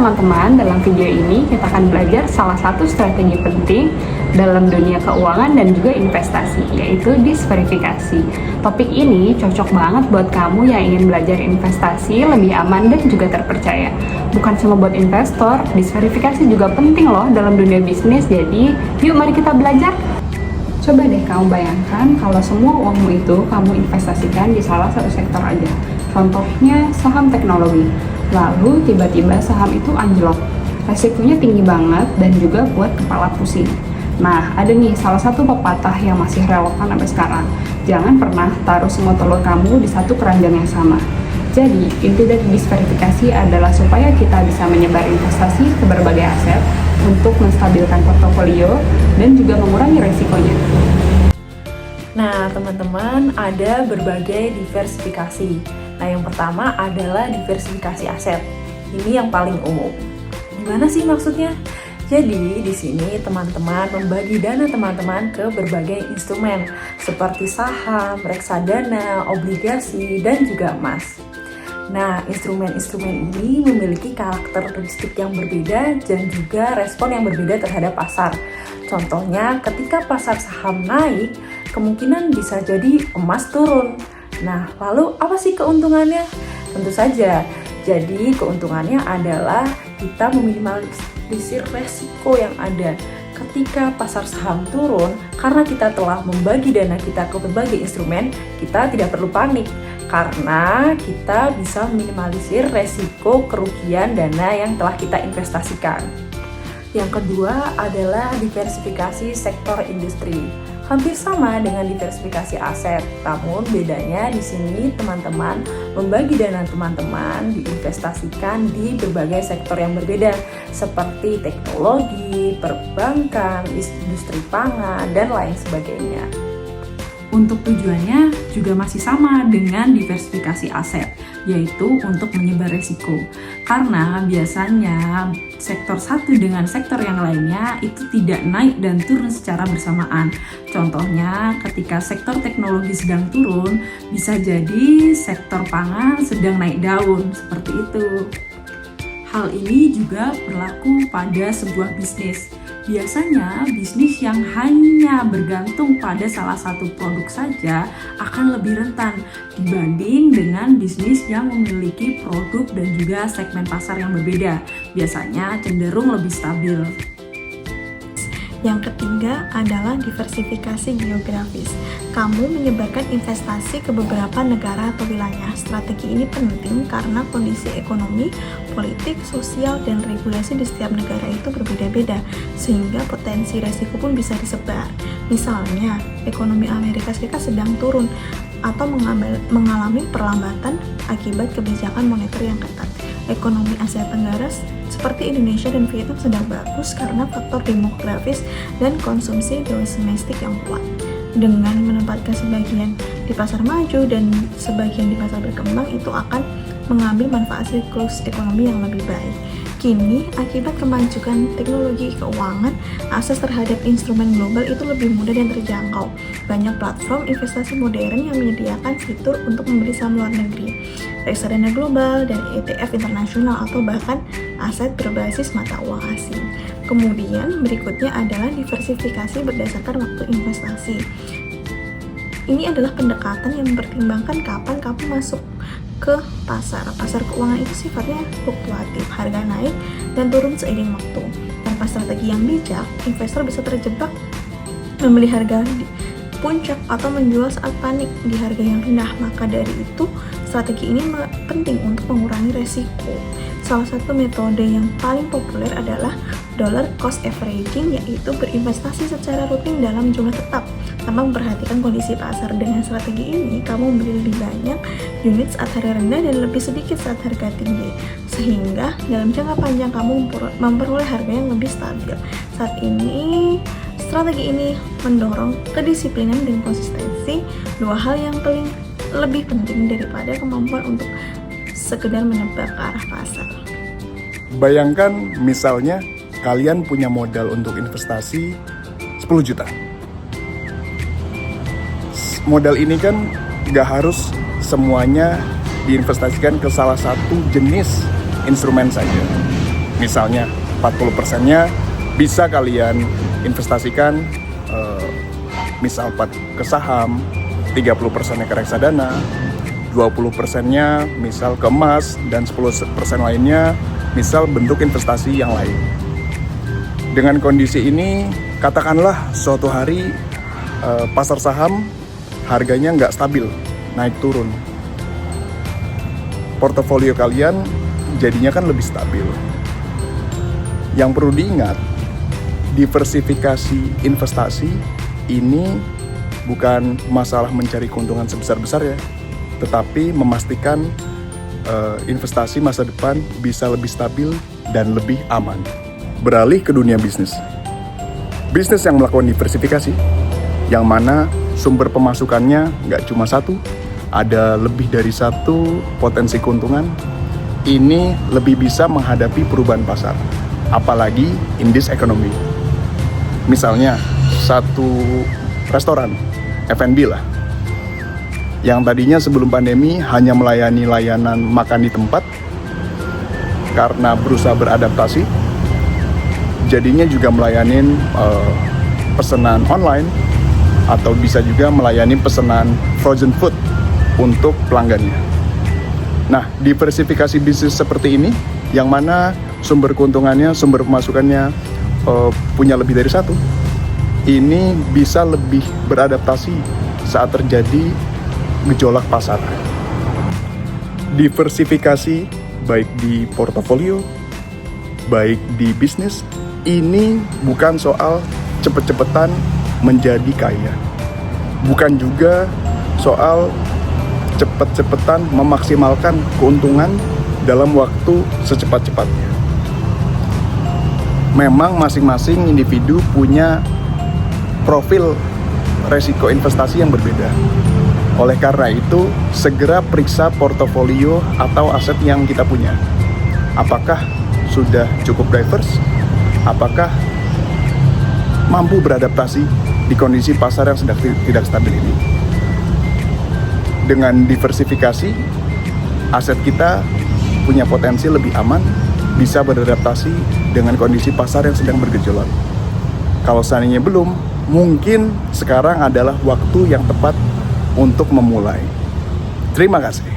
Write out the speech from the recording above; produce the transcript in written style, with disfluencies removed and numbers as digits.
teman-teman, dalam video ini kita akan belajar salah satu strategi penting dalam dunia keuangan dan juga investasi, yaitu disverifikasi. Topik ini cocok banget buat kamu yang ingin belajar investasi lebih aman dan juga terpercaya. Bukan cuma buat investor, disverifikasi juga penting loh dalam dunia bisnis. Jadi, yuk mari kita belajar. Coba deh kamu bayangkan kalau semua uangmu itu kamu investasikan di salah satu sektor aja. Contohnya saham teknologi. Lalu tiba-tiba saham itu anjlok. Resikonya tinggi banget dan juga buat kepala pusing. Nah, ada nih salah satu pepatah yang masih relevan sampai sekarang. Jangan pernah taruh semua telur kamu di satu keranjang yang sama. Jadi, inti dari disverifikasi adalah supaya kita bisa menyebar investasi ke berbagai aset untuk menstabilkan portofolio dan juga mengurangi resikonya. Nah, teman-teman, ada berbagai diversifikasi. Nah, yang pertama adalah diversifikasi aset. Ini yang paling umum. Gimana sih maksudnya? Jadi, di sini teman-teman membagi dana teman-teman ke berbagai instrumen seperti saham, reksadana, obligasi, dan juga emas. Nah, instrumen-instrumen ini memiliki karakteristik yang berbeda dan juga respon yang berbeda terhadap pasar. Contohnya, ketika pasar saham naik, kemungkinan bisa jadi emas turun. Nah, lalu apa sih keuntungannya? Tentu saja, jadi keuntungannya adalah kita meminimalisir resiko yang ada. Ketika pasar saham turun, karena kita telah membagi dana kita ke berbagai instrumen, kita tidak perlu panik. Karena kita bisa meminimalisir resiko kerugian dana yang telah kita investasikan. Yang kedua adalah diversifikasi sektor industri. Hampir sama dengan diversifikasi aset, namun bedanya di sini teman-teman membagi dana teman-teman diinvestasikan di berbagai sektor yang berbeda seperti teknologi, perbankan, industri pangan, dan lain sebagainya. Untuk tujuannya juga masih sama dengan diversifikasi aset, yaitu untuk menyebar resiko. Karena biasanya sektor satu dengan sektor yang lainnya itu tidak naik dan turun secara bersamaan. Contohnya ketika sektor teknologi sedang turun, bisa jadi sektor pangan sedang naik daun, seperti itu. Hal ini juga berlaku pada sebuah bisnis. Biasanya, bisnis yang hanya bergantung pada salah satu produk saja akan lebih rentan dibanding dengan bisnis yang memiliki produk dan juga segmen pasar yang berbeda. Biasanya cenderung lebih stabil. Yang ketiga adalah diversifikasi geografis. Kamu menyebarkan investasi ke beberapa negara atau wilayah. Strategi ini penting karena kondisi ekonomi, politik, sosial, dan regulasi di setiap negara itu berbeda-beda, sehingga potensi resiko pun bisa disebar. Misalnya, ekonomi Amerika Serikat sedang turun atau mengalami perlambatan akibat kebijakan moneter yang ketat. Ekonomi Asia Tenggara seperti Indonesia dan Vietnam sedang bagus karena faktor demografis dan konsumsi domestik yang kuat. Dengan menempatkan sebagian di pasar maju dan sebagian di pasar berkembang, itu akan mengambil manfaat siklus ekonomi yang lebih baik. Kini, akibat kemajuan teknologi keuangan, akses terhadap instrumen global itu lebih mudah dan terjangkau. Banyak platform investasi modern yang menyediakan fitur untuk membeli saham luar negeri, reksadana global, dan ETF internasional atau bahkan aset berbasis mata uang asing. Kemudian, berikutnya adalah diversifikasi berdasarkan waktu investasi. Ini adalah pendekatan yang mempertimbangkan kapan kamu masuk ke pasar. Pasar keuangan itu sifatnya fluktuatif, harga naik dan turun seiring waktu. Tanpa strategi yang bijak, investor bisa terjebak membeli harga di puncak atau menjual saat panik di harga yang rendah. Maka dari itu, strategi ini penting untuk mengurangi resiko. Salah satu metode yang paling populer adalah dollar cost averaging, yaitu berinvestasi secara rutin dalam jumlah tetap tanpa memperhatikan kondisi pasar. Dengan strategi ini, kamu membeli lebih banyak unit saat harga rendah dan lebih sedikit saat harga tinggi, sehingga dalam jangka panjang kamu memperoleh harga yang lebih stabil. Saat ini, strategi ini mendorong kedisiplinan dan konsistensi, dua hal yang lebih penting daripada kemampuan untuk sekedar menebak ke arah pasar. Bayangkan misalnya kalian punya modal untuk investasi 10 juta. Modal ini kan gak harus semuanya diinvestasikan ke salah satu jenis instrumen saja. Misalnya 40%-nya bisa kalian investasikan misal ke saham, 30%-nya ke reksadana, 20%-nya misal ke emas, dan 10% lainnya misal bentuk investasi yang lain. Dengan kondisi ini, katakanlah suatu hari pasar saham harganya nggak stabil, naik turun. Portofolio kalian jadinya kan lebih stabil. Yang perlu diingat, diversifikasi investasi ini bukan masalah mencari keuntungan sebesar-besar ya, tetapi memastikan investasi masa depan bisa lebih stabil dan lebih aman. Beralih ke dunia bisnis. Bisnis yang melakukan diversifikasi, yang mana sumber pemasukannya nggak cuma satu, ada lebih dari satu potensi keuntungan, ini lebih bisa menghadapi perubahan pasar, apalagi in this economy. Misalnya, satu restoran, F&B lah, yang tadinya sebelum pandemi hanya melayani layanan makan di tempat, karena berusaha beradaptasi, jadinya juga melayanin pesanan online, atau bisa juga melayani pesanan frozen food untuk pelanggannya. Nah, diversifikasi bisnis seperti ini, yang mana sumber keuntungannya, sumber pemasukannya punya lebih dari satu, ini bisa lebih beradaptasi saat terjadi gejolak pasar. Diversifikasi baik di portofolio, baik di bisnis, ini bukan soal cepet-cepetan menjadi kaya. Bukan juga soal cepet-cepetan memaksimalkan keuntungan dalam waktu secepat-cepatnya. Memang masing-masing individu punya profil resiko investasi yang berbeda. Oleh karena itu, segera periksa portofolio atau aset yang kita punya. Apakah sudah cukup diverse? Apakah mampu beradaptasi di kondisi pasar yang sedang tidak stabil ini? Dengan diversifikasi, aset kita punya potensi lebih aman, bisa beradaptasi dengan kondisi pasar yang sedang bergejolak. Kalau seandainya belum, mungkin sekarang adalah waktu yang tepat untuk memulai. Terima kasih.